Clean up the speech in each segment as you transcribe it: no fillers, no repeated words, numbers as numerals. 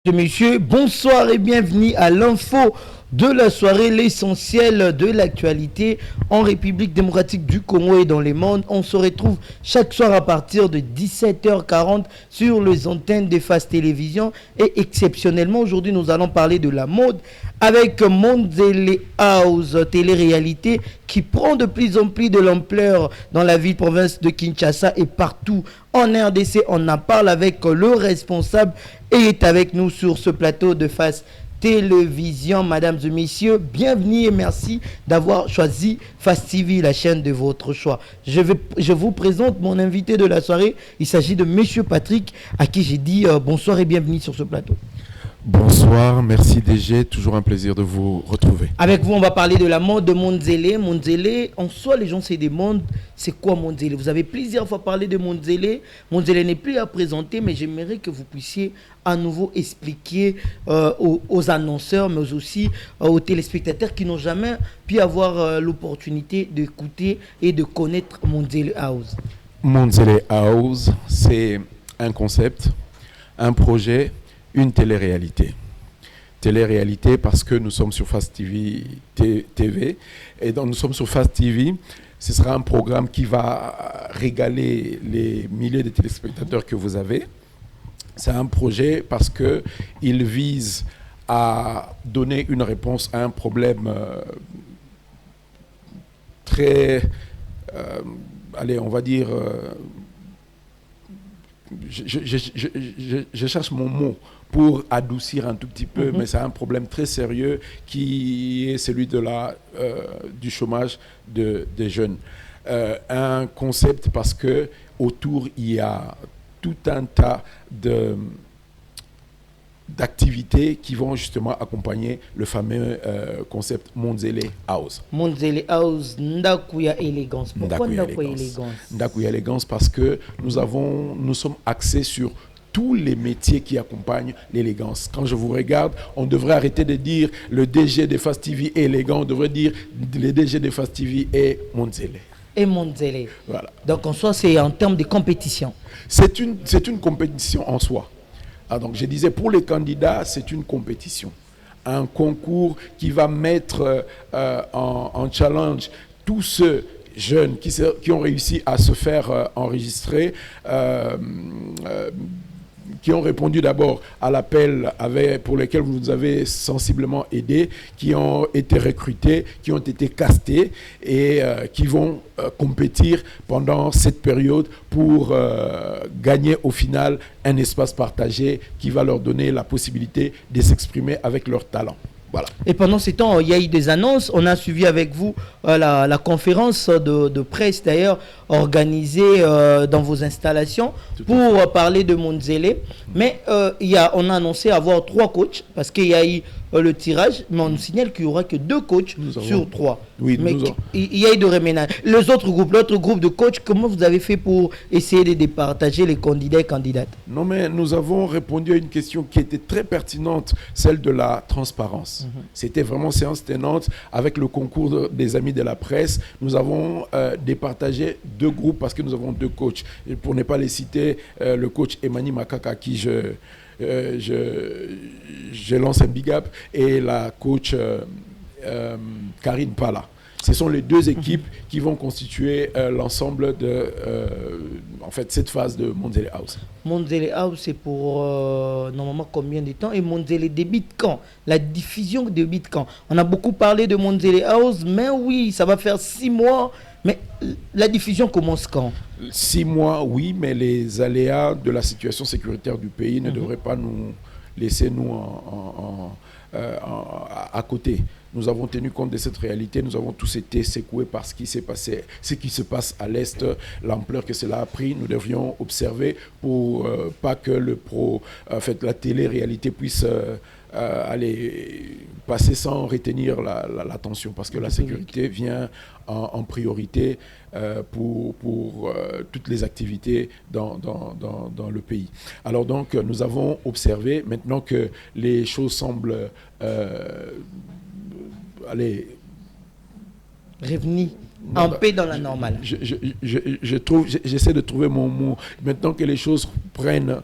Messieurs, bonsoir et bienvenue à l'info de la soirée, l'essentiel de l'actualité en République démocratique du Congo et dans le monde. On se retrouve chaque soir à partir de 17h40 sur les antennes de Face Télévision. Et exceptionnellement, aujourd'hui, nous allons parler de la mode avec Monzele House, télé-réalité qui prend de plus en plus de l'ampleur dans la ville-province de Kinshasa et partout en RDC. On en parle avec le responsable et est avec nous sur ce plateau de Face Télévision. Mesdames et messieurs, bienvenue et merci d'avoir choisi Face TV, la chaîne de votre choix. Je vous présente mon invité de la soirée. Il s'agit de Monsieur Patrick, à qui j'ai dit bonsoir et bienvenue sur ce plateau. Bonsoir, merci DG, toujours un plaisir de vous retrouver. Avec vous, on va parler de la mode de Monzele. Monzele, en soi, les gens se demandent c'est quoi Monzele. Vous avez plusieurs fois parlé de Monzele. Monzele n'est plus à présenter, mais j'aimerais que vous puissiez à nouveau expliquer aux annonceurs, mais aussi aux téléspectateurs qui n'ont jamais pu avoir l'opportunité d'écouter et de connaître Monzele House. Monzele House, c'est un concept, un projet, une télé-réalité. Télé-réalité parce que nous sommes sur Face TV et donc nous sommes sur Face TV. Ce sera un programme qui va régaler les milliers de téléspectateurs que vous avez. C'est un projet parce qu'il vise à donner une réponse à un problème très, allez, on va dire, je cherche mon mot pour adoucir un tout petit peu, mais c'est un problème très sérieux qui est celui du chômage des jeunes. Un concept parce que autour il y a tout un tas d'activités qui vont justement accompagner le fameux concept Monzele House. Monzele House, Ndakuya Élégance. Pourquoi Ndakuya Élégance? Ndakuya Élégance parce que nous sommes axés sur tous les métiers qui accompagnent l'élégance. Quand je vous regarde, on devrait arrêter de dire le DG de Face TV est élégant, on devrait dire le DG de Face TV est Monzele. Et Monzele. Voilà. Donc en soi, c'est en termes de compétition. C'est une compétition en soi. Donc je disais, pour les candidats, c'est une compétition. Un concours qui va mettre en challenge tous ceux jeunes qui ont réussi à se faire enregistrer, qui ont répondu d'abord à l'appel pour lequel vous nous avez sensiblement aidés, qui ont été recrutés, qui ont été castés et qui vont compétir pendant cette période pour gagner au final un espace partagé qui va leur donner la possibilité de s'exprimer avec leur talent. Voilà. Et pendant ces temps, il y a eu des annonces. On a suivi avec vous la conférence de presse d'ailleurs organisée dans vos installations pour parler de Monzele. Mais on a annoncé avoir 3 coachs parce qu'il y a eu le tirage, mais on nous signale qu'il n'y aura que 2 coachs sur 3. Oui, mais il y a eu de reménage. L'autre groupe de coachs, comment vous avez fait pour essayer de départager les candidats et candidates? Non, mais nous avons répondu à une question qui était très pertinente, celle de la transparence. C'était vraiment séance tenante avec le concours des amis de la presse. Nous avons départagé 2 groupes parce que nous avons 2 coachs. Et pour ne pas les citer, le coach Emmanuel Makaka, à qui je lance un big up, et la coach Karine Pala. Ce sont les 2 équipes qui vont constituer l'ensemble de cette phase de Monzele House. Monzele House, c'est pour normalement combien de temps? Et Monzele débute quand? La diffusion débute quand? On a beaucoup parlé de Monzele House, mais oui, ça va faire 6 mois. Mais la diffusion commence quand? 6 mois, oui, mais les aléas de la situation sécuritaire du pays ne devraient pas nous laisser à côté. Nous avons tenu compte de cette réalité, nous avons tous été secoués par ce qui s'est passé, ce qui se passe à l'Est, l'ampleur que cela a pris. Nous devrions observer pour pas que la télé-réalité puisse aller passer sans retenir l'attention, parce que la sécurité vient en priorité pour toutes les activités dans le pays. Alors donc, nous avons observé, maintenant que les choses semblent revenir en paix dans la normale. J'essaie de trouver mon mot. Maintenant que les choses prennent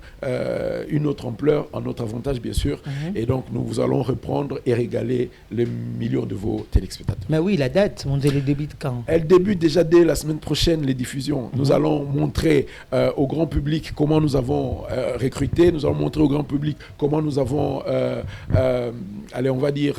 une autre ampleur, en notre avantage bien sûr, et donc nous allons reprendre et régaler les millions de vos téléspectateurs. Mais oui, la date, Monzélé débute quand? Elle débute déjà dès la semaine prochaine, les diffusions. Nous allons montrer au grand public comment nous avons recruté, nous allons montrer au grand public comment nous avons, allez, on va dire...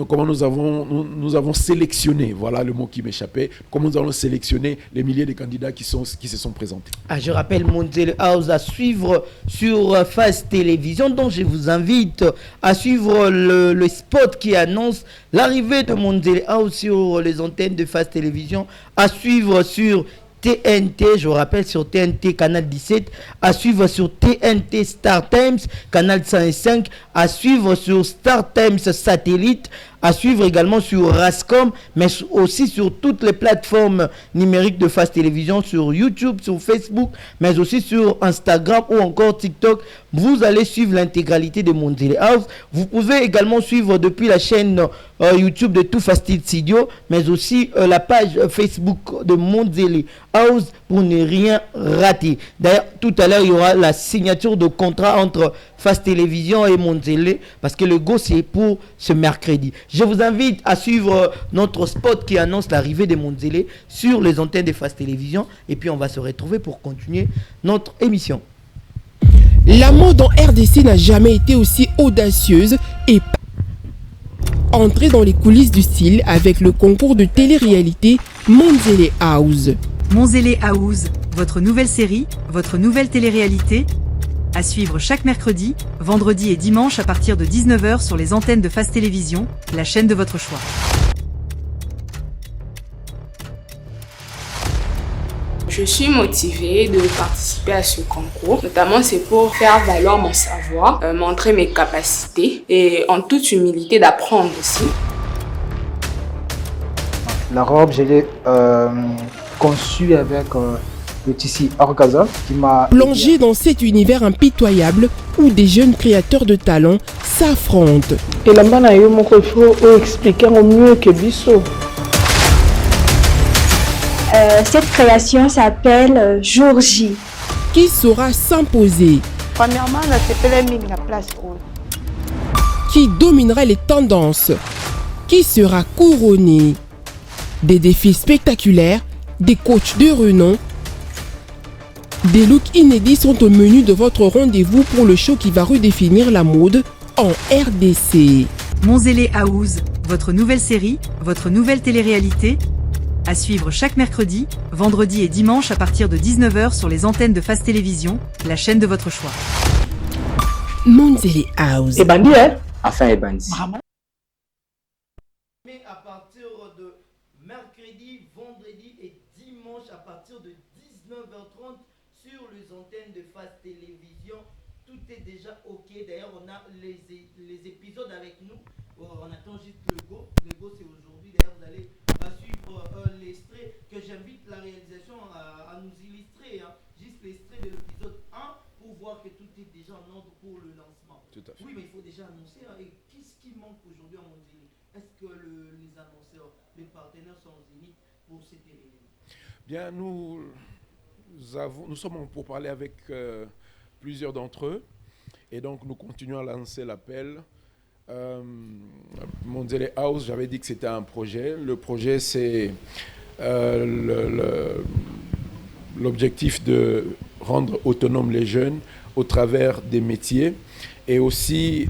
comment nous avons sélectionné, voilà le mot qui m'échappait, comment nous allons sélectionner les milliers de candidats qui se sont présentés. Je rappelle Monzélé House à suivre sur Face Télévision, donc je vous invite à suivre le spot qui annonce l'arrivée de Monzélé House sur les antennes de Face Télévision, à suivre sur TNT, je vous rappelle, sur TNT canal 17, à suivre sur TNT Star Times canal 105, à suivre sur Star Times satellite, à suivre également sur Rascom, mais aussi sur toutes les plateformes numériques de Face Télévision, sur YouTube, sur Facebook, mais aussi sur Instagram ou encore TikTok. Vous allez suivre l'intégralité de Monzélé House. Vous pouvez également suivre depuis la chaîne YouTube de Tout Fast Studio, mais aussi la page Facebook de Monzélé House pour ne rien rater. D'ailleurs, tout à l'heure, il y aura la signature de contrat entre Face Télévision et Monzélé, parce que le go, c'est pour ce mercredi. Je vous invite à suivre notre spot qui annonce l'arrivée de Monzélé sur les antennes de Face Télévision, et puis on va se retrouver pour continuer notre émission. La mode en RDC n'a jamais été aussi audacieuse et entrer dans les coulisses du style avec le concours de télé-réalité Monzélé House. Monzélé House, votre nouvelle série, votre nouvelle télé-réalité, à suivre chaque mercredi, vendredi et dimanche à partir de 19 h sur les antennes de Face Télévision, la chaîne de votre choix. Je suis motivée de participer à ce concours, notamment c'est pour faire valoir mon savoir, montrer mes capacités et en toute humilité d'apprendre aussi. La robe, je l'ai conçue avec le tissu orgaza qui m'a... Plongé dans cet univers impitoyable où des jeunes créateurs de talent s'affrontent. Et la manne a eu mon faut expliquer au mieux que Bissot. Cette création s'appelle Jour J. Qui saura s'imposer? Premièrement, c'est la place haute. Qui dominera les tendances? Qui sera couronné? Des défis spectaculaires, des coachs de renom, des looks inédits sont au menu de votre rendez-vous pour le show qui va redéfinir la mode en RDC. Monzélé House, votre nouvelle série, votre nouvelle télé-réalité, à suivre chaque mercredi, vendredi et dimanche à partir de 19 h sur les antennes de Face Télévision, la chaîne de votre choix. Monzélé House. Et bandit, hein? Enfin, et bandit. Mais à partir de mercredi, vendredi et dimanche à partir de 19 h 30 sur les antennes de Face Télévision, tout est déjà ok. D'ailleurs, on a les épisodes avec nous. On attend juste le go. Le go, c'est aujourd'hui. D'ailleurs, vous allez suivre l'extrait que j'invite la réalisation à nous illustrer. Juste l'extrait de l'épisode 1 pour voir que tout est déjà en ordre pour le lancement. Tout à fait. Oui, mais il faut déjà annoncer. Et qu'est-ce qui manque aujourd'hui à Monzélé? Est-ce que les annonceurs, les partenaires sont au zénith pour cet événement? Bien, nous sommes pour parler avec plusieurs d'entre eux. Et donc, nous continuons à lancer l'appel. Monzélé House, j'avais dit que c'était un projet. Le projet, c'est l'objectif de rendre autonomes les jeunes au travers des métiers et aussi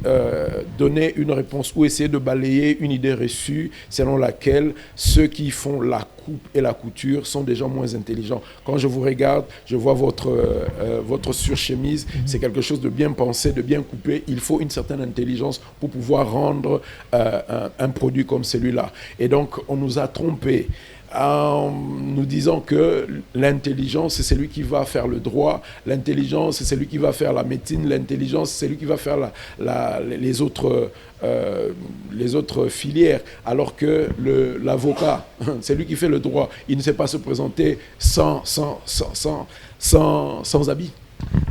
donner une réponse ou essayer de balayer une idée reçue selon laquelle ceux qui font la coupe et la couture sont des gens moins intelligents. Quand je vous regarde, je vois votre surchemise, c'est quelque chose de bien pensé, de bien coupé. Il faut une certaine intelligence pour pouvoir rendre un produit comme celui-là. Et donc, on nous a trompés en nous disant que l'intelligence, c'est celui qui va faire le droit, l'intelligence, c'est celui qui va faire la médecine, l'intelligence, c'est celui qui va faire les autres filières, alors que l'avocat, c'est lui qui fait le droit. Il ne sait pas se présenter sans habit.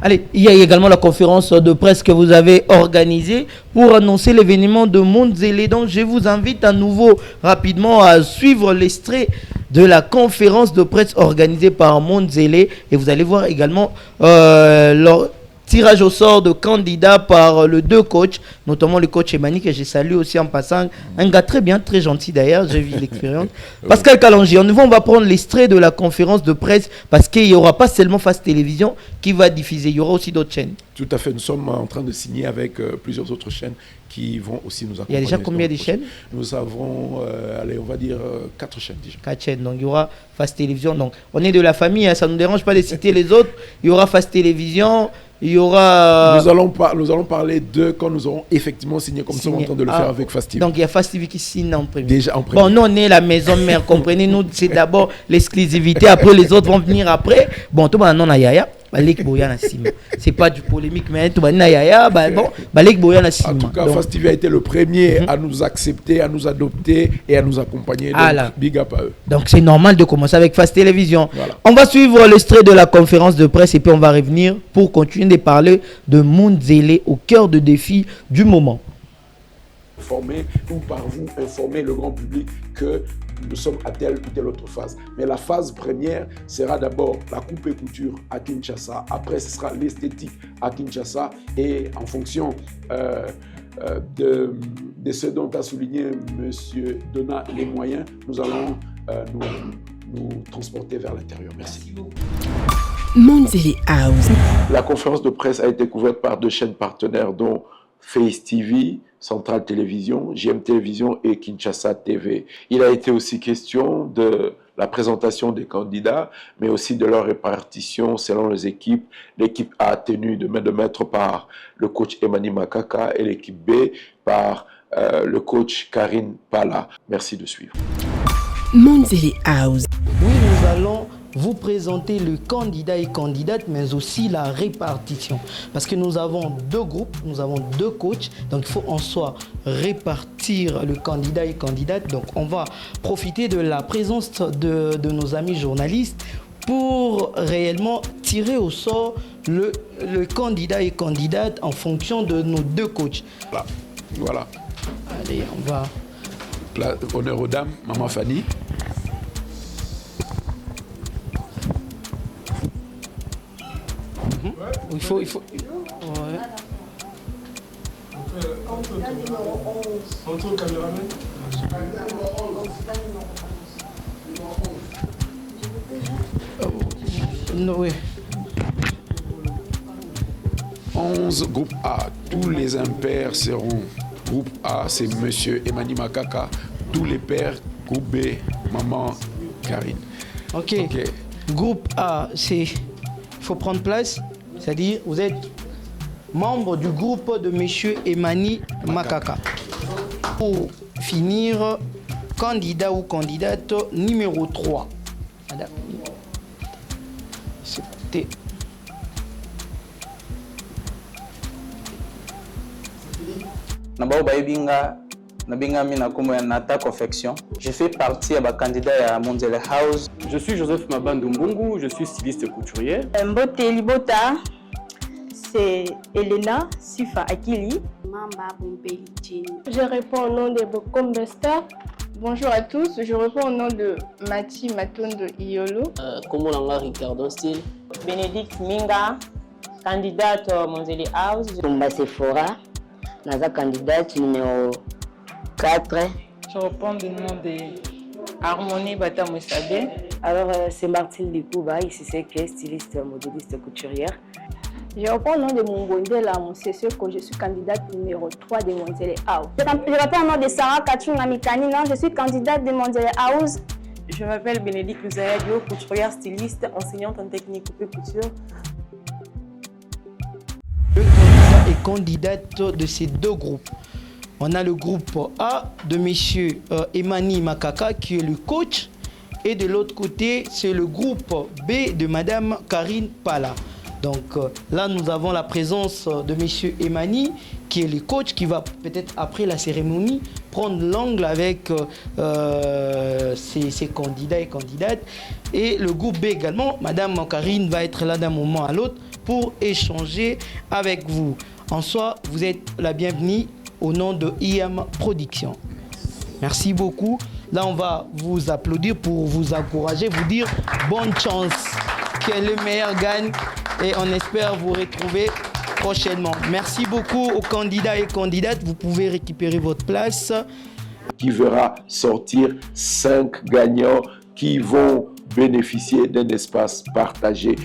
Allez, il y a également la conférence de presse que vous avez organisée pour annoncer l'événement de Mondzele. Donc, je vous invite à nouveau rapidement à suivre l'extrait de la conférence de presse organisée par Mondzele. Et vous allez voir également leur tirage au sort de candidats par le deux coachs, notamment le coach Emani, que je salue aussi en passant. Un gars très bien, très gentil d'ailleurs, j'ai vu l'expérience. Pascal Kalangi, on va prendre l'extrait de la conférence de presse parce qu'il n'y aura pas seulement Face Télévision qui va diffuser, il y aura aussi d'autres chaînes. Tout à fait, nous sommes en train de signer avec plusieurs autres chaînes qui vont aussi nous accompagner. Il y a déjà combien de chaînes? Nous avons, allez, on va dire 4 chaînes déjà. 4 chaînes, donc il y aura Face Télévision. Donc on est de la famille, hein, ça ne nous dérange pas de citer les autres. Il y aura Face Télévision. Il y aura... Nous allons parler d'eux quand nous aurons effectivement signé, comme ça on est en train de le faire avec Fast TV. Donc il y a Fast TV qui signe en premier. Déjà en premier. Bon, nous on est la maison mère, comprenez-nous, c'est d'abord l'exclusivité, après les autres vont venir après. Bon, tout le monde a Yaya. C'est pas du polémique, mais tout le monde a Yaya. Bon, en tout cas, Fast TV a été le premier à nous accepter, à nous adopter et à nous accompagner. Donc, big up à eux. Donc c'est normal de commencer avec Fast Télévision. Voilà. On va suivre l'extrait de la conférence de presse et puis on va revenir pour continuer de parler de Mondzele au cœur de défi du moment. Informer ou par vous informer le grand public que nous sommes à telle ou telle autre phase. Mais la phase première sera d'abord la coupe et couture à Kinshasa. Après, ce sera l'esthétique à Kinshasa. Et en fonction de ce dont a souligné M. Donat les moyens, nous allons nous transporter vers l'intérieur. Merci. Mondzele House. La conférence de presse a été couverte par 2 chaînes partenaires dont Face TV, Centrale Télévision, JM Télévision et Kinshasa TV. Il a été aussi question de la présentation des candidats, mais aussi de leur répartition selon les équipes. L'équipe A tenue de main de maître par le coach Emani Makaka et l'équipe B par le coach Karine Pala. Merci de suivre. Mondzele House. Oui, nous allons vous présenter le candidat et candidate, mais aussi la répartition. Parce que nous avons 2 groupes, nous avons 2 coachs, donc il faut en soi répartir le candidat et candidate. Donc on va profiter de la présence de nos amis journalistes pour réellement tirer au sort le candidat et candidate en fonction de nos 2 coachs. Voilà. Allez, on va... Honneur aux dames, Maman Fanny. Il faut... Ouais. Entre le caméraman. Oui. 11 groupe A. Tous les impairs seront groupe A, c'est Monsieur Emani Makaka. Tous les pairs, groupe B, Maman Karine. Ok. Groupe A, c'est... Il faut prendre place. C'est-à-dire, vous êtes membre du groupe de Monsieur Emani Makaka. Pour finir, candidat ou candidate numéro 3. C'était... Je fais partie de candidat à Mondzele House. Je suis Joseph Mabandoumbungu, je suis styliste couturier. Mbote Libota, c'est Elena Sifa Akili. Je réponds au nom de Bokom Bester. Bonjour à tous, je réponds au nom de Mati Matondo Iolo. Komolanga Ricardo Style. Bénédicte Minga, candidate à Mondzele House. Tumba Sephora, Naza candidate numéro 4. Je réponds du nom de Harmonie Bata Moussabe. Alors, c'est Martine Likouba, ici c'est styliste, modéliste, couturière. Je réponds au nom de Mongondela Moussesseux, que je suis candidate numéro 3 de Mondzele House. Je réponds au nom de Sarah Kachunga Mikanina, je suis candidate de Mondzele House. Je m'appelle Bénédicte Luzayadio, couturière styliste, enseignante en technique coupe couture. Le candidat et candidate de ces 2 groupes. On a le groupe A de monsieur Emani Makaka qui est le coach. Et de l'autre côté, c'est le groupe B de madame Karine Pala. Donc là, nous avons la présence de monsieur Emani qui est le coach qui va peut-être après la cérémonie prendre l'angle avec ses candidats et candidates. Et le groupe B également, madame Karine va être là d'un moment à l'autre pour échanger avec vous. En soi, vous êtes la bienvenue au nom de IM Production. Merci beaucoup. Là, on va vous applaudir pour vous encourager, vous dire bonne chance, que le meilleur gagne et on espère vous retrouver prochainement. Merci beaucoup aux candidats et candidates. Vous pouvez récupérer votre place. Qui verra sortir 5 gagnants qui vont bénéficier d'un espace partagé.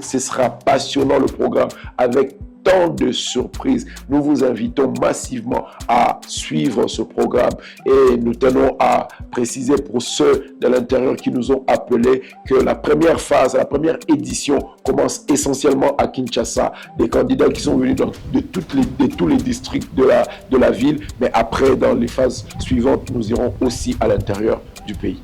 Ce sera passionnant le programme avec tant de surprises. Nous vous invitons massivement à suivre ce programme et nous tenons à préciser pour ceux de l'intérieur qui nous ont appelés que la première phase, la première édition commence essentiellement à Kinshasa. Des candidats qui sont venus de tous les districts de la ville, mais après dans les phases suivantes, nous irons aussi à l'intérieur du pays.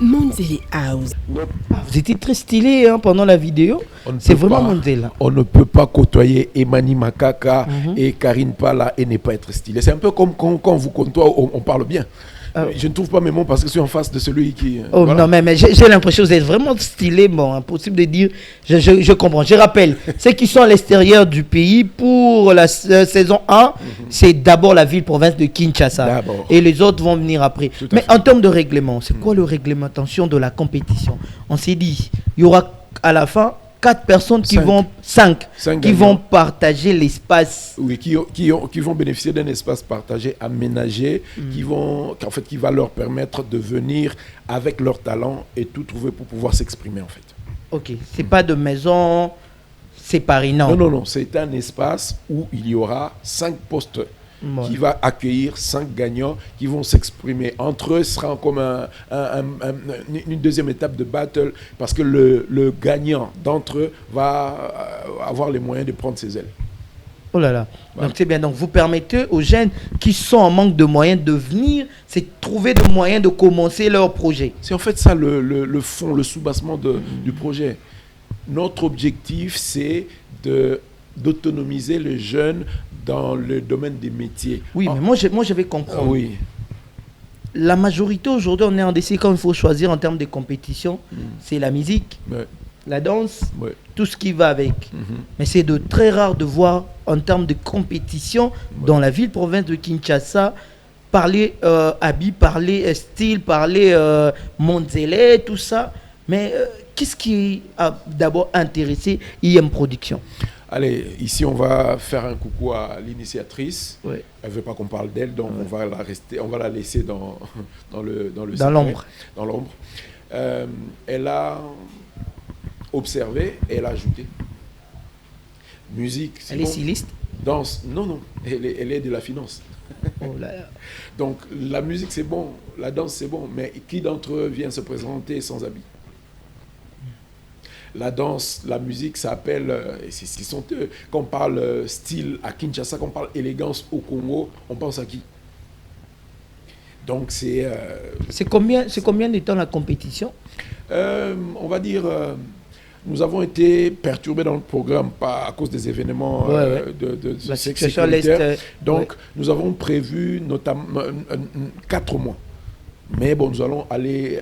Monzele House. Vous étiez très stylé pendant la vidéo. C'est vraiment Monzele. On ne peut pas côtoyer Emani Makaka et Karine Pala et ne pas être stylé. C'est un peu comme quand vous côtoyez, on parle bien. Je ne trouve pas mes mots parce que je suis en face de celui qui... voilà. Non, mais j'ai l'impression que vous êtes vraiment stylé. Bon, impossible de dire. Je comprends. Je rappelle, ceux qui sont à l'extérieur du pays, pour la saison 1, c'est d'abord la ville-province de Kinshasa. Et les autres vont venir après. Mais en termes de règlement, c'est quoi le réglementation de la compétition? On s'est dit, il y aura à la fin 4 personnes qui vont, 5 qui vont partager l'espace. Oui, qui vont bénéficier d'un espace partagé, aménagé, qui va leur permettre de venir avec leur talent et tout trouver pour pouvoir s'exprimer en fait. Ok, c'est pas de maison séparée, non. Non, c'est un espace où il y aura 5 postes. Qui va accueillir 5 gagnants qui vont s'exprimer entre eux. Ce sera comme une deuxième étape de battle parce que le gagnant d'entre eux va avoir les moyens de prendre ses ailes. Oh là là, voilà. Donc c'est bien. Donc vous permettez aux jeunes qui sont en manque de moyens de venir, c'est trouver des moyens de commencer leur projet. C'est en fait ça le fond, le soubassement du projet. Notre objectif, c'est d'autonomiser les jeunes dans le domaine des métiers. Oui, mais moi je vais comprendre. Oui. La majorité aujourd'hui, on est en décision quand il faut choisir en termes de compétition, c'est la musique, la danse, tout ce qui va avec. Mais c'est de très rare de voir en termes de compétition dans la ville-province de Kinshasa, parler habit, parler style, parler Monzele, tout ça. Mais qu'est-ce qui a d'abord intéressé IM Production? Allez, ici on va faire un coucou à l'initiatrice. Elle ne veut pas qu'on parle d'elle, donc on va la laisser dans l'ombre. Dans l'ombre. Elle a observé et elle a ajouté. Musique. Elle est styliste? Danse. Non. Elle est de la finance. Oh là là. Donc la musique c'est bon, la danse c'est bon, mais qui d'entre eux vient se présenter sans habit? La danse, la musique, ça appelle, quand on parle style à Kinshasa, quand on parle élégance au Congo, on pense à qui? Donc c'est... C'est combien de temps la compétition? On va dire, nous avons été perturbés dans le programme à cause des événements de la situation à l'Est. Donc nous avons prévu notamment 4 mois. Mais bon, nous allons aller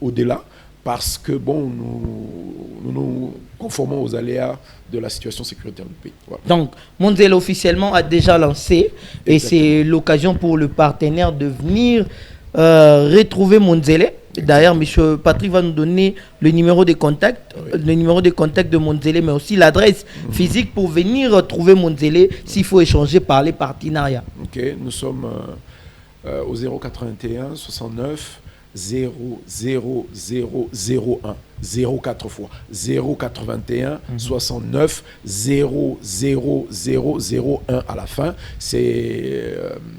au-delà. Parce que bon, nous nous conformons aux aléas de la situation sécuritaire du pays. Voilà. Donc, Monzele officiellement a déjà lancé et c'est l'occasion pour le partenaire de venir retrouver Monzele. D'ailleurs, M. Patrick va nous donner le numéro de contact, de Monzele, mais aussi l'adresse physique pour venir trouver Monzele s'il faut échanger, parler, partenariat. Ok, nous sommes au 081 69 00001 04 fois 081 69 00001 à la fin. C'est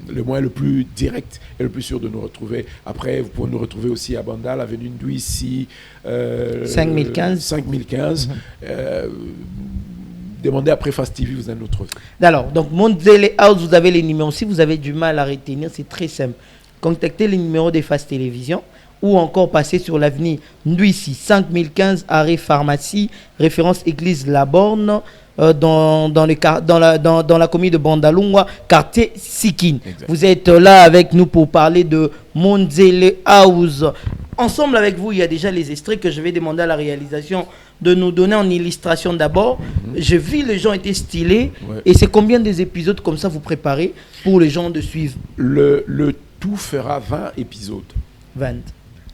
le moyen le plus direct et le plus sûr de nous retrouver. Après, vous pouvez nous retrouver aussi à Bandal, avenue Ndouissi 5015. Demandez après Fast TV, vous avez notre... Alors, donc Monzele House, vous avez les numéros. Si vous avez du mal à retenir, c'est très simple. Contactez les numéros des Fast Télévision ou encore passer sur l'avenue Ndouissi 5015 arrêt pharmacie, référence église La Borne, dans la commune de Bandalungwa, quartier Sikine. Vous êtes là avec nous pour parler de Monzele House. Ensemble avec vous, il y a déjà les extraits que je vais demander à la réalisation de nous donner en illustration d'abord. Je vis, les gens étaient stylés. Ouais. Et c'est combien des épisodes comme ça vous préparez pour les gens de suivre? Le tout fera 20 épisodes. 20.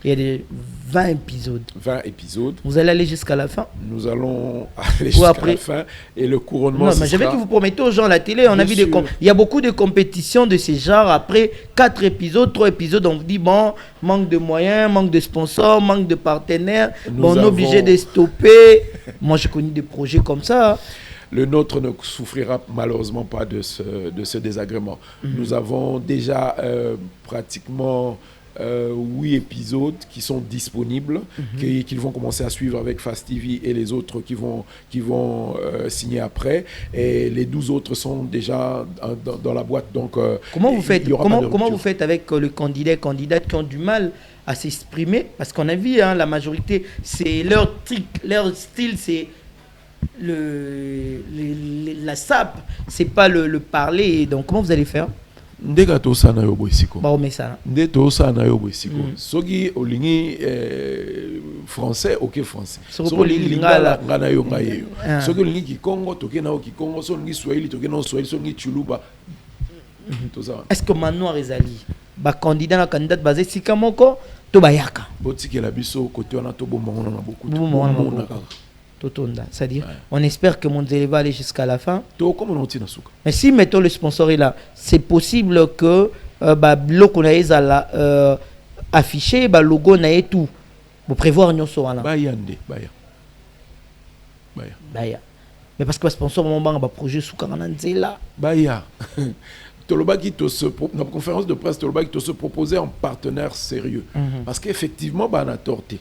Il y a des 20 épisodes. 20 épisodes. Vous allez aller jusqu'à la fin? Nous allons aller jusqu'à la fin. Et le couronnement, non, mais je vais que vous promettez aux gens à la télé. On a vu il y a beaucoup de compétitions de ce genre. Après 4 épisodes, 3 épisodes, on vous dit, bon, manque de moyens, manque de sponsors, manque de partenaires. Bon, on est obligé de stopper. Moi, j'ai connu des projets comme ça. Le nôtre ne souffrira malheureusement pas de ce désagrément. Nous avons déjà pratiquement 8 épisodes qui sont disponibles, qu'ils vont commencer à suivre avec Fast TV et les autres qui vont signer après. Et les 12 autres sont déjà dans la boîte. Donc, comment vous faites, comment vous faites avec le candidat et candidates qui ont du mal à s'exprimer? Parce qu'on a vu, hein, la majorité, c'est leur truc, leur style, c'est la sape, c'est pas le parler. Donc, comment vous allez faire? Ndeka to sana yo boisiko. Ba o mesa. Ndeka sana yo boisiko. Soki olingi français, OK français. Soki olingi lingala ngana yo ngaye. Soki olingi Kikongo toke na Kikongo, soki olingi Swahili toke na Swahili, soki olingi Chuluba. Tout ça. Est-ce que Manoir ezali ba candidat na candidate basé sika moko to bayaka? Botiki la biso côté on a to bomona na beaucoup. C'est-à-dire, on espère que Monzele va aller jusqu'à la fin. Mais si, mettons, le sponsor est là, c'est possible que le qu'on a affiché, le logo n'a tout. Vous prévoir nous sur là. Baya. Mais parce que le sponsor mon projet sous Karananzela. Baya. Tolobaki notre conférence de presse Tolobaki se proposait en partenaire sérieux. Parce qu'effectivement, on a torté.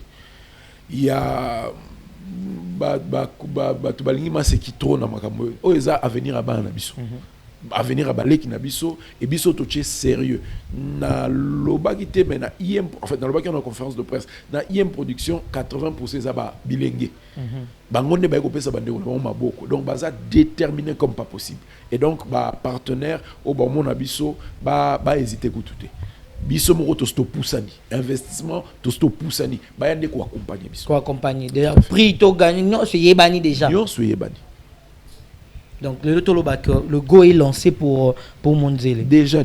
Il y a balingi maseki trop na makambo o eza avenir aba na biso avenir abaleki na biso et biso toche sérieux na lobaki te mais na IM en fait na lobaki na conférence de presse na IM production 80% za ba bilenge bango ne ba ko pesa bande ko maboko donc baza déterminé comme pas possible et donc ba partenaire au ba mon biso ba hésiter ko touté biso moko to sto poussani investissement to sto poussani ba yande ko accompagner biso ko accompagner déjà prix to gagner non c'est yebani déjà non c'est yebani donc le go est lancé pour Monzele déjà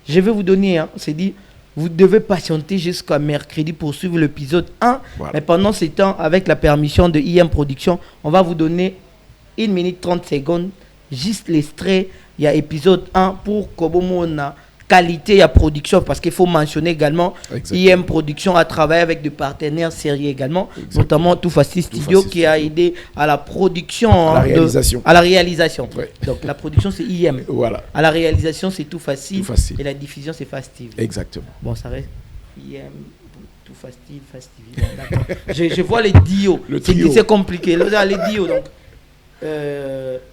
je vais vous donner hein, c'est dit vous devez patienter jusqu'à mercredi pour suivre l'épisode 1 voilà. Mais pendant ce temps avec la permission de IM Production on va vous donner 1 minute 30 secondes juste l'extrait il y a épisode 1 pour Kobomona qualité à production parce qu'il faut mentionner également IM Production a travaillé avec des partenaires sérieux également. Exactement. Notamment Tout Facile Studio qui a aidé à la production à la réalisation. Ouais. Donc la production c'est IM. Voilà. À la réalisation c'est Tout Facile et la diffusion c'est Fast TV. Exactement. Bon ça reste IM Tout Fast TV. D'accord. je vois les dios. C'est compliqué. Les dios donc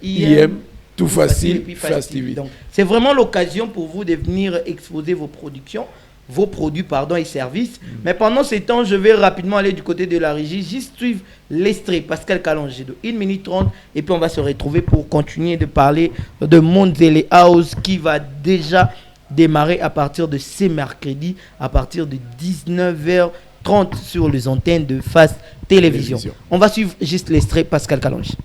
IM Tout Facile, Fast TV. Donc, c'est vraiment l'occasion pour vous de venir exposer vos productions, vos produits et services. Mais pendant ce temps, je vais rapidement aller du côté de la régie, juste suivre l'extrait Pascal Kalonji de 1 minute 30 et puis on va se retrouver pour continuer de parler de Monzele House qui va déjà démarrer à partir de ce mercredi, à partir de 19h30 sur les antennes de Fast Télévision. On va suivre juste l'extrait Pascal Kalonji.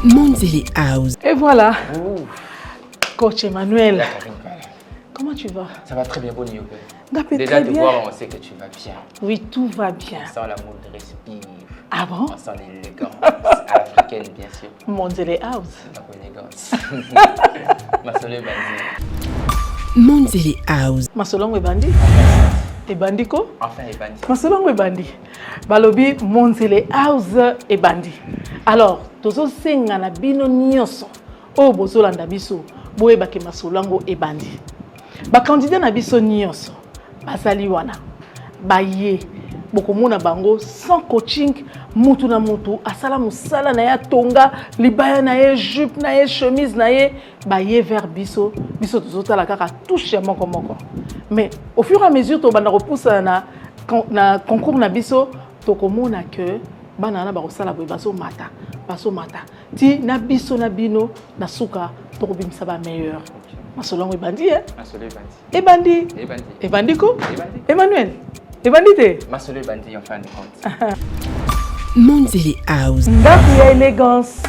Monzele House. Et voilà. Coach Emmanuel. Comment tu vas? Ça va très bien, Bonnie. Déjà te voir, on sait que tu vas bien. Oui, tout va bien. On sent l'amour de respire. Ah bon? On sent l'élégance africaine, bien sûr. Monzele House. Donc, élégance. Masolo Bandi. Monzele House. Masolongo Bandi. Ebandi ko? Enfin, Ebandi. Masolongo Ebandi. Balobi Monzele House Ebandi. Alors, tozo senga na bino nyonso. O bozolanda biso. Boye bake Masolongo Ebandi. Ba candidat na biso nyonso. basali wana baye bokomona bango sans coaching mutu na mutu asala musala na ya tonga libaya na ye jupe na ye chemise na ye baye vers biso tozotala kaka touche moko mais au fur et à mesure to banda repousser na concours na biso tokomona que bana na bakosala boye baso mata ti na biso na bino na suka tokobimisa ba meilleur masolongo ebandi ebandi ko Emmanuel ebandi te masolo ebandi en fin de compte. Monzele House ndaku ya élégance.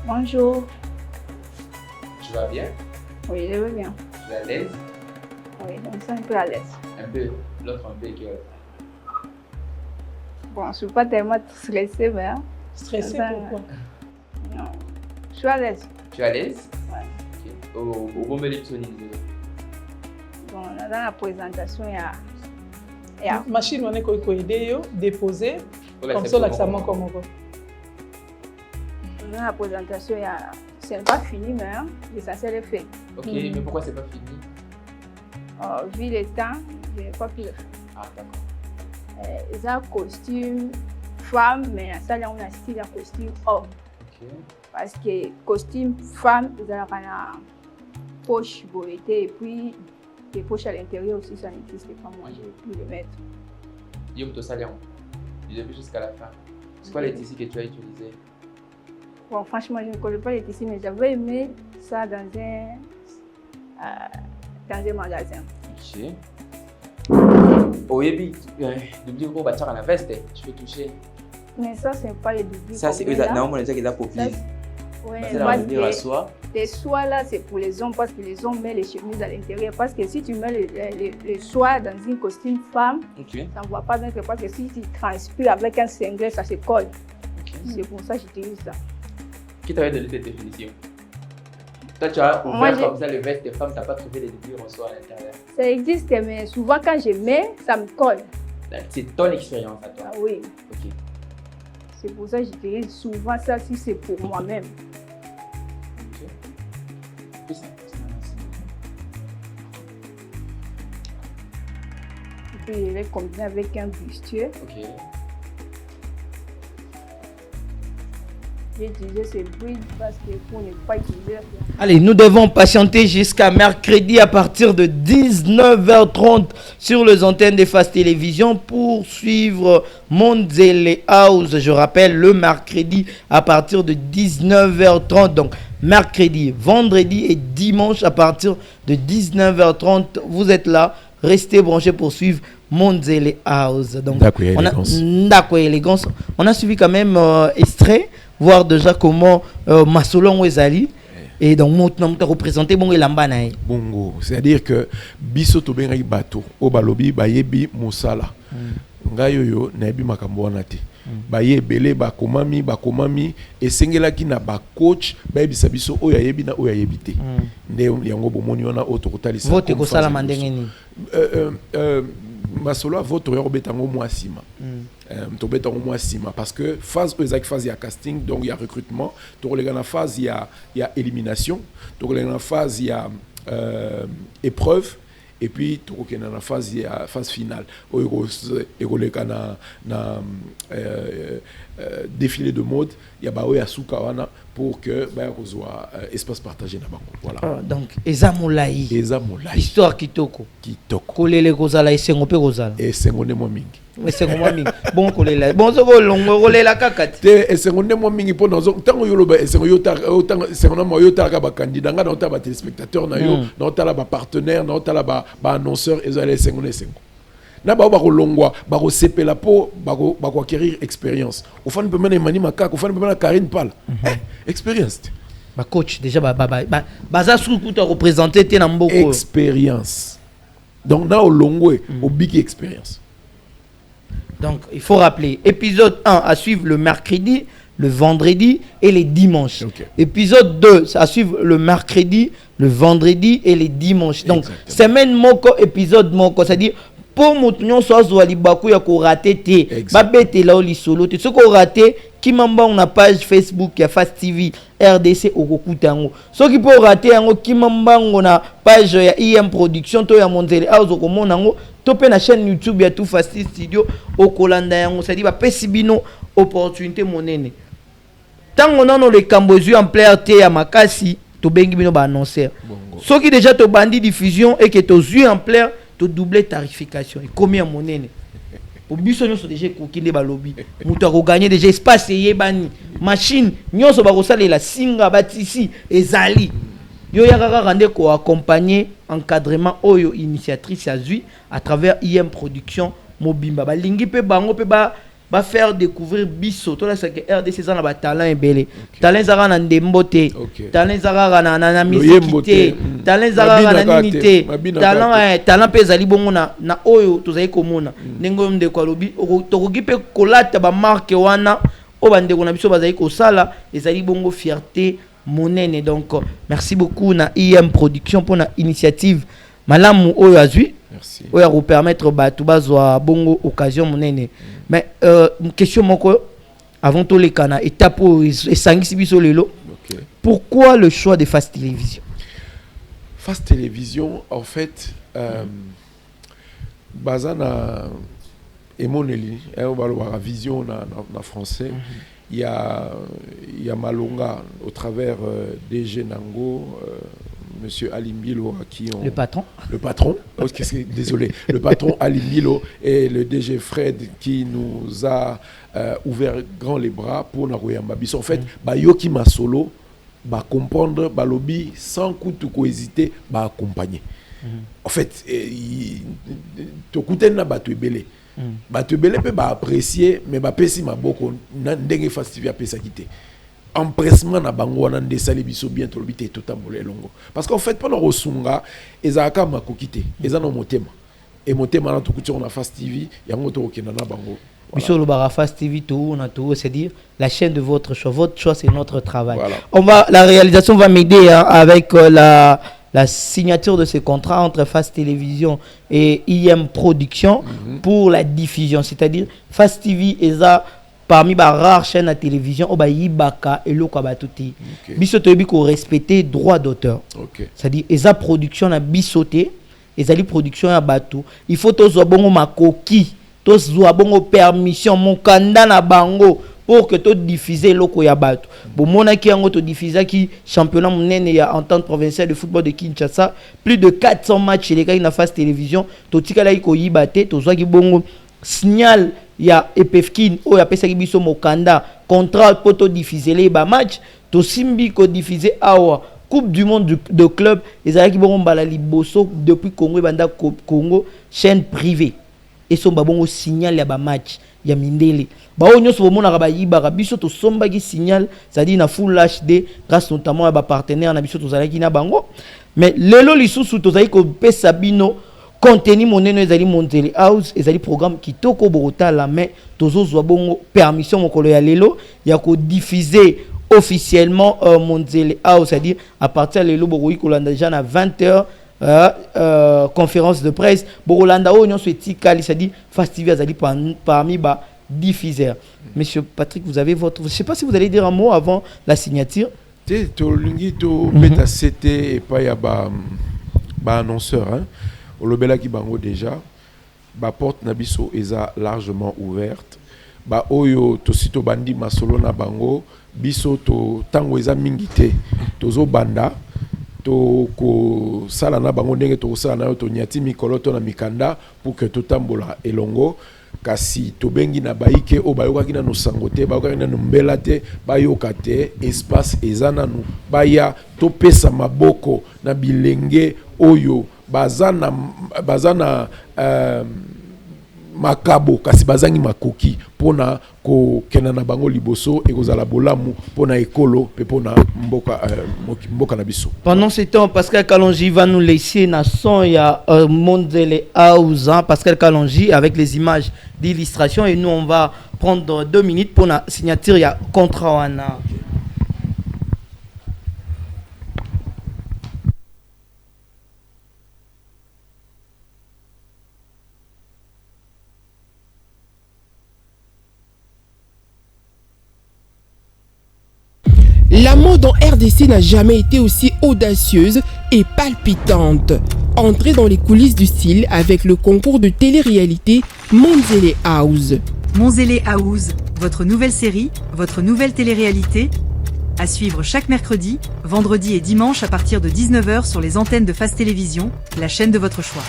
Bonjour. Tu vas bien? Oui, je vais bien. Tu es à l'aise? Oui, donc c'est un peu à l'aise. Un peu, l'autre un peu que... Bon, je ne suis pas tellement stressée, mais... Stressée pourquoi? Non, je suis à l'aise. Tu es à l'aise? Ouais. Ok. Au bon Bon, dans la présentation, il y a... Machine, on est aider, déposer, comme ça, l'accent comme on. Dans la présentation, c'est pas fini, mais l'essentiel est fait. Ok, mais pourquoi c'est pas fini? Vu le temps, je n'ai pas pu le faire. Ah, d'accord. Ils ont un costume femme, mais ça, on a un style de costume homme. Ok. Parce que costume femme, ils ont une poche boîtée et puis des poches à l'intérieur aussi, ça n'existe pas. Moi, je vais plus le mettre. Guillaume Tossalian, du début jusqu'à la fin. C'est quoi les tissus que tu as utilisés? Bon, franchement, je ne connais pas les tissus, mais j'avais aimé ça dans un magasin. Ok. Au Yebi, double gros bâtard à la veste, tu peux toucher. Mais ça, c'est pas les doubles. Ça, c'est eux, non, on a dit qu'ils ont populaire. Oui, les soies là, c'est pour les hommes parce que les hommes mettent les chemises à l'intérieur. Parce que si tu mets les soies dans une costume femme, ça ne va pas bien. Parce que si tu transpires avec un singlet, ça se colle. C'est pour ça que j'utilise ça. Qui t'avait donné cette définition? Toi, tu as ouvert comme ça le veste des femmes, tu n'as pas trouvé les doublures en soie à l'intérieur. Ça existe, mais souvent quand je mets, ça me colle. C'est ton expérience à toi? Ah oui. Ok. C'est pour ça que j'utilise souvent ça si c'est pour moi-même. Ok. Et puis je vais combiner avec un bustier. Ok. J'ai utilisé ce bridge parce que pour ne pas utiliser rien. Allez, nous devons patienter jusqu'à mercredi à partir de 19h30 sur les antennes de Fast Télévision pour suivre Monzele House. Je rappelle, le mercredi à partir de 19h30. Donc, mercredi, vendredi et dimanche à partir de 19h30. Vous êtes là. Restez branchés pour suivre Monzele House. Donc, élégance. On a suivi quand même extrait. Voir déjà comment Masolon Wezali et donc maintenant représenté bon elambana bongo, c'est-à-dire que biso to benga bato o balobi bayebi mosala ngayo yo nayebi makambo wana te bayebele bakomami esengelaki na ba coach bayebisa biso oyo ayebi na oyo ayebi te nde yango bomoni wana oto kotalisa vote ko sala mandenge ni masolo vote yo betango mwasima parce que phase phase il y a casting, donc il y a recrutement, donc il y a phase il y a élimination, donc il y a phase il y a épreuve et puis il y a phase il y a phase finale où il y a défilé de mode, il y a baoya soukawana pour que soit espace partagé na bango, voilà. Donc ezamolai histoire kitoko kolele kozala esengo pe kozala esengo ne mo mingi bon kolela bon zo longo kolela kakati te esengonde mo mingi po nazo tango yoloba esengo yotanga esengo mo yotaka ba candidat nga na otala ba téléspectateur na yo na otala ba partenaire na otala ba annonceur ezala esengo na ba kolongwa ba ko sepela po ba ko acquérir expérience au fond peut mener mani makaka au fond peut mener Karine Pal expérience ba coach déjà baza sukuta représenter te na mboko expérience donc na olongwe au big expérience. Donc, il faut rappeler, épisode 1 à suivre le mercredi, le vendredi et les dimanches. Épisode 2, à suivre le mercredi, le vendredi et les dimanches. Donc, semaine moko, épisode moko, c'est-à-dire, pour nous, soit Zouali Bakou, ya ko raté té, babete là li solo té, ce qu'on raté, qui mamba on a page Facebook, ya Fast TV, RDC au Kokutango. Ce qui peut rater, qui mamba on a page ya IM Production, to ya Monzele House au Komonango, topé na chaîne YouTube ya Tout Fast Studio au Kolanda yango, c'est-à-dire ba pesibino opportunité monene. Tant on a les Cambodgiens en plein té ya makasi, to bengi bino ba annoncer. Ce qui déjà to bandi diffusion et que to zui en plein to doubler tarification. Et combien monene? Pour biso nyonso déjà kokinde ba lobby. Mutu a gagner déjà espace yebani. Machine nyonso ba kosalela singa batisi ezali. Yo ya kaka rande ko accompagner encadrement oyo initiatrice ya zui à travers IM Production Mobimba. Ba lingi pe bango pe ba faire découvrir biso to la c'est que RDC za na ba talent ebele. Talent za na ndembote. Talent za na musique. Talent za na ninité. Talent pe zali bongo na oyo to zai komona. Nengo mde kwa lobi to kogipe kolata ba marque wana o bande ko na biso bazai ko sala ezali bongo fierté monene. Donc merci beaucoup na IM Production pour la initiative malamu oyo azui. Merci. Oyo vous permettre ba tout bazwa bongo occasion monene. Mais question moko avant tout les cana étape et sangisi biso lelo. Pourquoi le choix de Fast Télévision? Fast Télévision en fait bazana emoneli on va voir vision na français. Il y a Malonga au travers DG Nango, Monsieur Ali Milo qui ont le patron. Désolé, le patron Ali Milo et le DG Fred qui nous a ouvert grand les bras pour Naroyamba. En fait, Yoki Masolo va comprendre Balobi sans coup de hésiter, va accompagner. En fait, tu écoutes na batu belé. Batu belé peut apprécier, mais ba pesi maboko ndenge festival pesa quitter. Empressement na bango wana ndesali biso bien to lobité tout tambolé longo parce qu'en fait pendant rosunga ezaka makokité ezana motema et motema na tukuti on a Fast TV yango to okenda na bango biso lo bara Fast TV tout on a tout c'est dire la chaîne de votre choix c'est notre travail. Voilà. La réalisation va m'aider avec la signature de ce contrat entre Fast Télévision et IM Production pour la diffusion, c'est-à-dire Fast TV est parmi les rares chaînes à télévision, Yibaka et Lokabatuti. Bisoté ko respecter droit d'auteur. C'est-à-dire eza production na bisoté, ezali production ya batou. Il faut to bongo makoki, to bongo permission mon kanda na bango pour que to diffuser loko ya batou. Bon mona ki yango to diffuser ki championnat monene ya entente provinciale de football de Kinshasa, plus de 400 matchs les gars na Fast Télévision, to tikala ko yibate, to ki bongo signal ya EPFKIN o ya pesa biso mokanda contrat poto diffuser les ba match to simbi ko diffuser awa Coupe du monde de club ezalaki bongo mbala liboso depuis Congo banda Congo chaîne privée et so bongo signal ya ba match ya mindele ba onyo so bomona ba yiba biso to sombaki signal ça dit na full HD grâce notamment à ba partenaire na biso to zalaki na bango mais lelo lisusu to zali ko pesa bino contenu monene ezali Monzele House ezali programme kitoko borota la mais tozo zwa bongo permission mokolo ya lelo ya ko diffuser officiellement Monzele House, c'est-à-dire à partir de lelo boroyi kolanda déjà na 20h conférence de presse borolanda o nyon souhaiti kali, c'est-à-dire Fast TV azali parmi ba diffuseurs. Monsieur Patrick, vous avez votre, je sais pas si vous allez dire un mot avant la signature. To lingi to beta CT et pas ya ba annonceur hein. Olobela ki bango déjà ba porte na biso eza largement ouverte ba oyo to sito bandi masolo na bango biso to tango eza mingité tozo banda to ko sala na bango ndenge to sala na to nyati mikolo to na mikanda pour que to tambola elongo kasi to bengi na baike o bayoka kina no sangote bayoka kina no mbela te bayoka te espace eza nanu baya to pesa maboko na bilenge oyo bazana makabo kasi bazangi makoki pona ko kenana bango liboso et kozala bolamu pona ekolo pe pona mboka na biso. Pendant ce temps, Pascal Kalonji va nous laisser na son ya Mondele House, Pascal Kalonji avec les images d'illustration et nous on va prendre 2 minutes pour la signature ya contrat wana. La mode en RDC n'a jamais été aussi audacieuse et palpitante. Entrez dans les coulisses du style avec le concours de télé-réalité Monzele House. Monzele House, votre nouvelle série, votre nouvelle télé-réalité, à suivre chaque mercredi, vendredi et dimanche à partir de 19h sur les antennes de Fast Télévision, la chaîne de votre choix.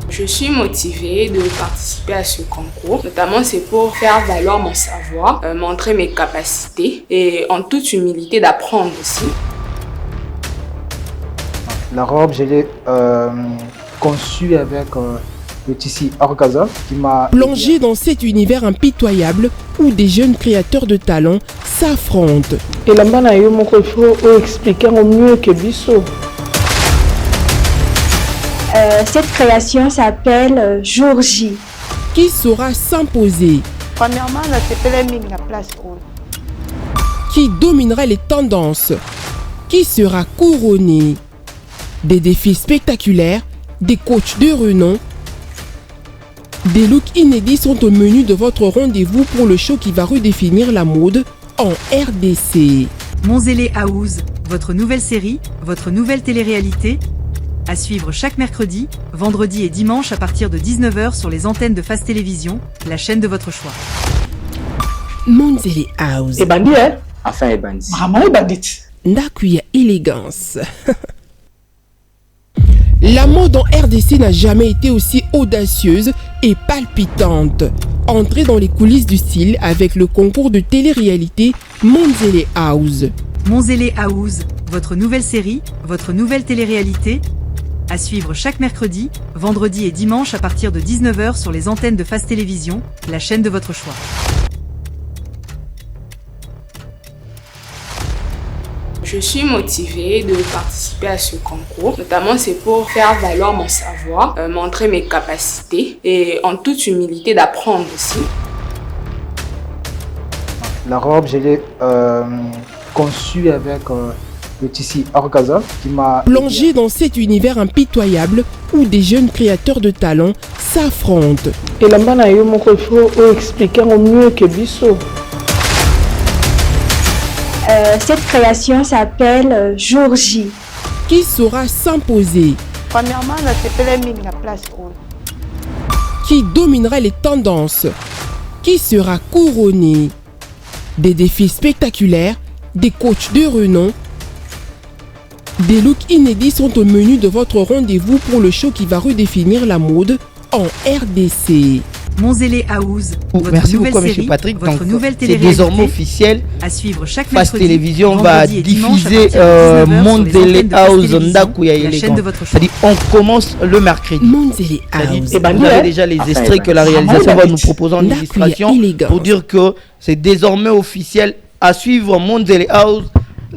Je suis motivée de participer à ce concours, notamment c'est pour faire valoir mon savoir, montrer mes capacités et en toute humilité d'apprendre aussi. La robe, je l'ai conçue avec le tissu Orgaza qui m'a... Plongé dans cet univers impitoyable où des jeunes créateurs de talent s'affrontent. Et là-bas, il faut expliquer au mieux que Bissot. Cette création s'appelle Jour J. Qui saura s'imposer? Premièrement, la place haute. Qui dominera les tendances? Qui sera couronné? Des défis spectaculaires, des coachs de renom, des looks inédits sont au menu de votre rendez-vous pour le show qui va redéfinir la mode en RDC. Monzele House, votre nouvelle série, votre nouvelle télé-réalité, à suivre chaque mercredi, vendredi et dimanche à partir de 19h sur les antennes de Fast Télévision, la chaîne de votre choix. Monzele House. Et bandit, hein? Enfin, et bandit. Maman est bandit. Ndakuya élégance. La mode en RDC n'a jamais été aussi audacieuse et palpitante. Entrez dans les coulisses du style avec le concours de télé-réalité Monzele House. Monzele House, votre nouvelle série, votre nouvelle télé-réalité, à suivre chaque mercredi, vendredi et dimanche à partir de 19h sur les antennes de Fast Télévision, la chaîne de votre choix. Je suis motivée de participer à ce concours, notamment c'est pour faire valoir mon savoir, montrer mes capacités et en toute humilité d'apprendre aussi. La robe, je l'ai conçue avec le tissu Orgaza qui m'a... Plongé dans cet univers impitoyable où des jeunes créateurs de talent s'affrontent. Et là-bas, il faut expliquer au mieux que Bissot. Cette création s'appelle Jour J. Qui saura s'imposer? Premièrement, la place haute. Qui dominera les tendances? Qui sera couronné? Des défis spectaculaires, des coachs de renom, des looks inédits sont au menu de votre rendez-vous pour le show qui va redéfinir la mode en RDC. Monzele House, votre Merci nouvelle beaucoup, série, M. Patrick. votre Donc, nouvelle c'est télé-réalité, désormais officiel. à suivre chaque Fast mercredi, Télévision va vendredi et dimanche à diffuser partir de 19h sur les Monzele antennes de Fast House Télévision, Ndakuya la chaîne de votre choix. C'est-à-dire, on commence le mercredi. Monzele House. Vous avez déjà les extraits que la réalisation va nous proposer en illustration pour dire que c'est désormais officiel. À suivre Monzele House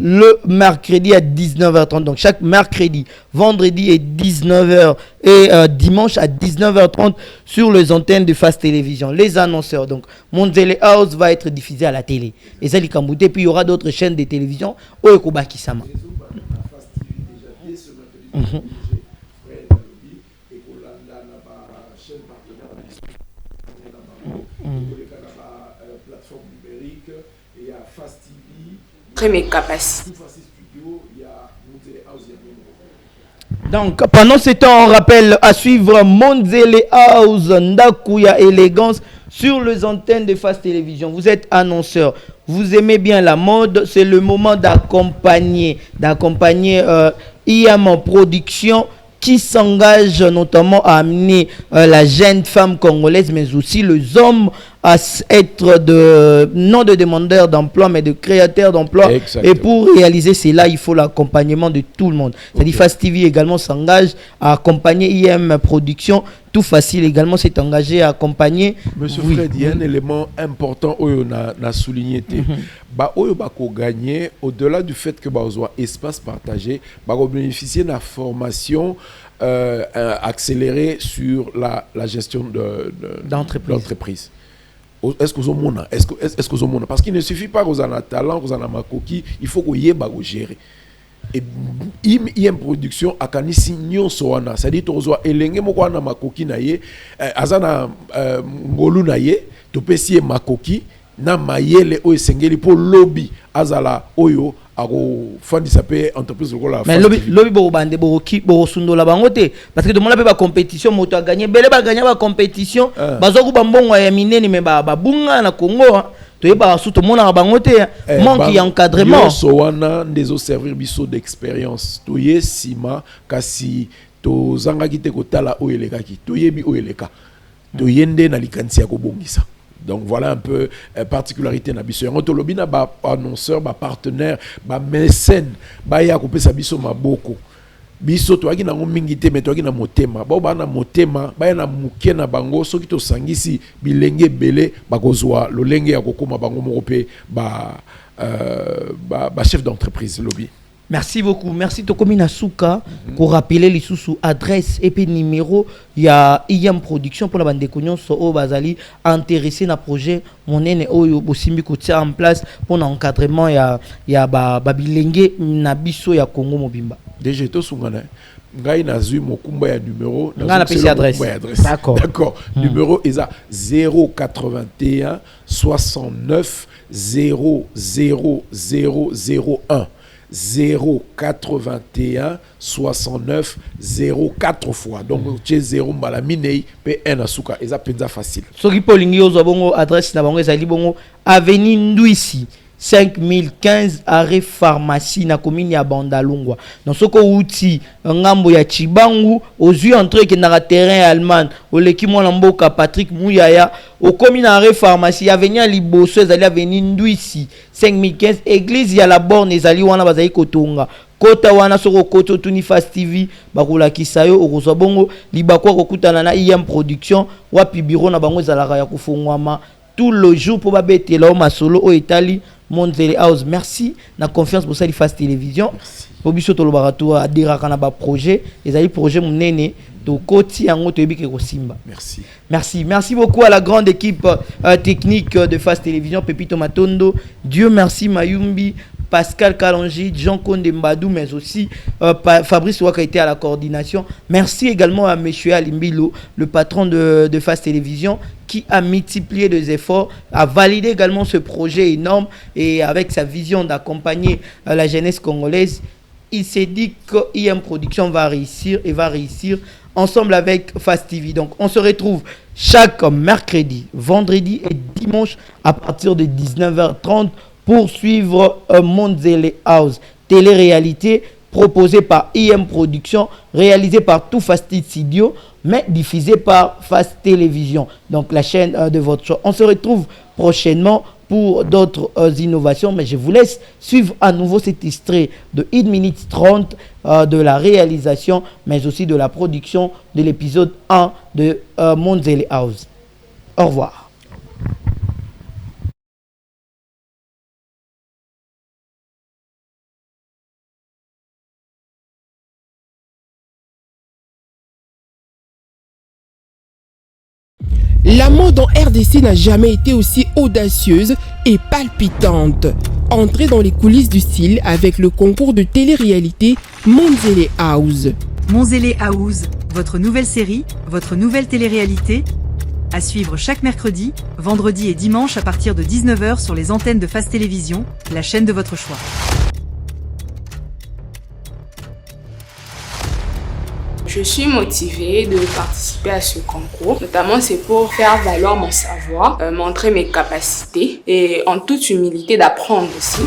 le mercredi à 19h30. Donc chaque mercredi, vendredi et 19h et dimanche à 19h30 sur les antennes de Fast Télévision. Les annonceurs. Donc Monzele House va être diffusé à la télé. Et ça, puis il y aura d'autres chaînes de télévision. Oekobaki-sama. Mes capacités. Donc pendant ce temps, on rappelle à suivre Monzele House Ndakuya élégance sur les antennes de Fast Télévision. Vous êtes annonceur, vous aimez bien la mode, c'est le moment d'accompagner IAM Production qui s'engage notamment à amener la jeune femme congolaise, mais aussi les hommes à être non de demandeurs d'emploi, mais de créateurs d'emploi. Et pour réaliser cela, il faut l'accompagnement de tout le monde. C'est-à-dire Fast TV également s'engage à accompagner IM Production. Tout facile également s'est engagé à accompagner. Monsieur Fred, il y a un élément important où on a souligné. Oyo bako gagner au-delà du fait que soit espace partagé, bako bénéficier de la formation accélérée sur la gestion d'entreprise. Est-ce que vous avez parce qu'il ne suffit pas que vous avez un talent, que vous avez un makoki, il faut que vous ayez gérer. Et il y a une production à kanisi nyonso wana, c'est-à-dire que vous avez elenge moko wana makoki na ye azana ngolu na ye to pesi makoki na mayele o esengeli pour lobby azala oyo ako fandi sape entreprise lokola. Mais lobby bo bande bo sundola bango te parce que demanda pe ba compétition moto a gagné bele ba gagner ba compétition bazoku ba mbongo ya minene me ba bunga na Congo. Tu es pas sous tout le monde à bangote, manque d'encadrement. So wana ndezo servir biso d'expérience. Tu es sima kasi to zanga kite ko tala oyeleka ki. Tu yebi oyeleka. Tu yende na likansi ya ko bongisa. Donc voilà un peu particularité na biso. Yango to lobi na ba annonceur, ba partenaire, ba mécène, ba ya ko pesa biso maboko. Biso to aki na mingi te mais to aki na motema ba na motema ba na muke na bango soki to sangisi bilenge belé bakozwa lolenge ya kokoma bango moko pe ba chef d'entreprise lobby. Merci beaucoup. Merci Tokomi Nasuka pour rappeler les sous adresse et puis numéro. Il y a IM Production pour la bande de Cognon so bazali intéressé na projet monene oyo bosimbi ko tia en place pour l'encadrement ya babilenge na biso ya Congo mobimba. Déjà to sungana ngai nazui mokumba ya numéro na PC adresse. D'accord. Numéro est à 081 69 00001. 081 69 04 fois. Donc, tu 0 malaminei P1 asuka. Et ça penza facile. Soki polingi ozo bongo adresse na bango ezali bongo avenue Ndouissi 5015 arrêt pharmacie na commune ya Bandalungwa. Donc soko outi ngambo ya Chibangu ozui entre ke na terrain allemand oleki mwana mboka Patrick Mouyaya au commune arrêt pharmacie avenue Liboso ezali avenue Ndouissi 5015 église ya la borne ezali wana bazali kotonga kota wana soko koto tuni Fast TV bakula kisayo okozwa bongo libakwa kokutana na IM Production wapi bureau na bango ezalaka ya kufungwama tout le jour pour babete là ma solo au Italie Monzele House. Merci na confiance pour ça di Fast Télévision. Pour biso to lobarato a diraka na ba projet ezali projet munene to koti yango to yebike ko simba. Merci beaucoup à la grande équipe technique de Fast Télévision, Pepito Matondo, Dieu merci Mayumbi, Pascal Kalonji, Jean Konde Mbadou, mais aussi Fabrice Ouaka était à la coordination. Merci également à Monsieur Alimbilo, le patron de Fast Télévision, qui a multiplié les efforts, a validé également ce projet énorme et avec sa vision d'accompagner la jeunesse congolaise, il s'est dit que IM Production va réussir et va réussir ensemble avec Fast TV. Donc on se retrouve chaque mercredi, vendredi et dimanche à partir de 19h30 pour suivre Monzele House, télé-réalité proposée par IM Production, réalisée par tout Fast Studio, mais diffusée par Fast Télévision, donc la chaîne de votre choix. On se retrouve prochainement pour d'autres innovations, mais je vous laisse suivre à nouveau cet extrait de 1 minute 30 de la réalisation, mais aussi de la production de l'épisode 1 de Monzele House. Au revoir. La mode en RDC n'a jamais été aussi audacieuse et palpitante. Entrez dans les coulisses du style avec le concours de télé-réalité Monzele House. Monzele House, votre nouvelle série, votre nouvelle télé-réalité, à suivre chaque mercredi, vendredi et dimanche à partir de 19h sur les antennes de Fast Télévision, la chaîne de votre choix. Je suis motivée de participer à ce concours. Notamment, c'est pour faire valoir mon savoir, montrer mes capacités et en toute humilité d'apprendre aussi.